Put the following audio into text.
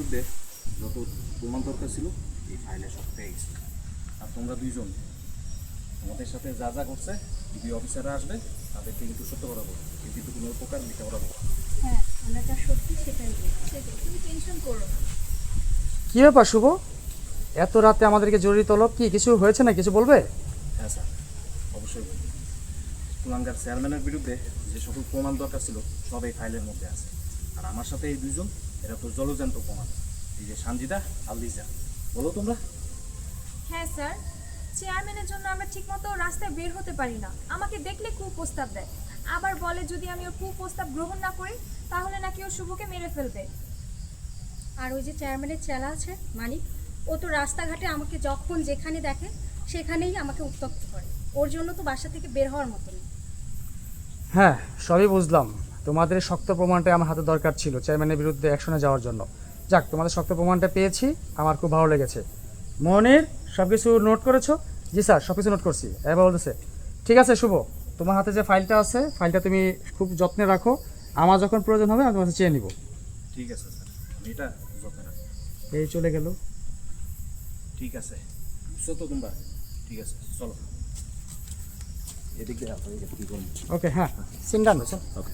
বিরুদ্ধে যত প্রমাণ দরকার ছিল এই ফাইলে সব পেয়ে গেছে। আর তোমরা দুইজন আমাদের সাথে যা যা করছে ডিবি অফিসাররা আসবে তাদেরকে কিন্তু সত্য কথা বলবো, কেউ কিন্তু কোনো প্রকার মিথ্যা কথা বলবো। হ্যাঁ, আমরা যা সত্যি সেটাই বলবো। সেটাই, তুমি টেনশন করো না। কী ব্যাপার শুভ, এত রাতে আমাদেরকে জরুরি তলব, কি কিছু হয়েছে না, কিছু বলবে? হ্যাঁ স্যার, অবশ্যই বলবো। কুলাঙ্গার চেয়ারম্যানের বিরুদ্ধে যে সকল প্রমাণ দরকার ছিল সব এই ফাইলের মধ্যে আছে। আর আমার সাথে এই দুইজন, এরা তো জলজান্ত প্রমাণ, এই যে সানজিদা আর লিজা। বলো তোমরা। হ্যাঁ স্যার, চেয়ারম্যানের জন্য আমরা ঠিকমতো রাস্তায় বের হতে পারি না। আমাকে দেখলে কুপ্রস্তাব দেয়, আবার বলে যদি আমি ওর কুপ্রস্তাব গ্রহণ না করি তাহলে নাকি ও শুভকে মেরে ফেলবে। আর ওই যে চেয়ারম্যানের চেলা আছে মানিক, ও তো রাস্তাঘাটে আমাকে যখন যেখানে দেখে সেখানেই আমাকে উত্ত্যক্ত করে। ওর জন্য তো বাসা থেকে বের হওয়ার মতো নেই। হ্যাঁ, সবই বুঝলাম। তোমাদের শক্ত প্রমাণটাই আমার হাতে দরকার ছিল চেয়ারম্যানের বিরুদ্ধে অ্যাকশনে যাওয়ার জন্য। যাক, তোমাদের শক্ত প্রমাণটা পেয়েছি, আমার খুব ভালো লেগেছে। মনির, সব কিছু নোট করেছো? জি স্যার, সব কিছু নোট করছি। এবার বলতেছে ঠিক আছে শুভ, তোমার হাতে যে ফাইলটা আছে ফাইলটা তুমি খুব যত্নে রাখো, আমার যখন প্রয়োজন হবে আমি তোমার কাছে চেয়ে নিব। ঠিক আছে স্যার, আমি এটা যত্নে রাখবো। এই চলে গেল। ঠিক আছে, বুঝছো তো তোমরা? ঠিক আছে, চলো এদিক দিয়ে কি করবো। ওকে, হ্যাঁ, সিন ডান। ওকে।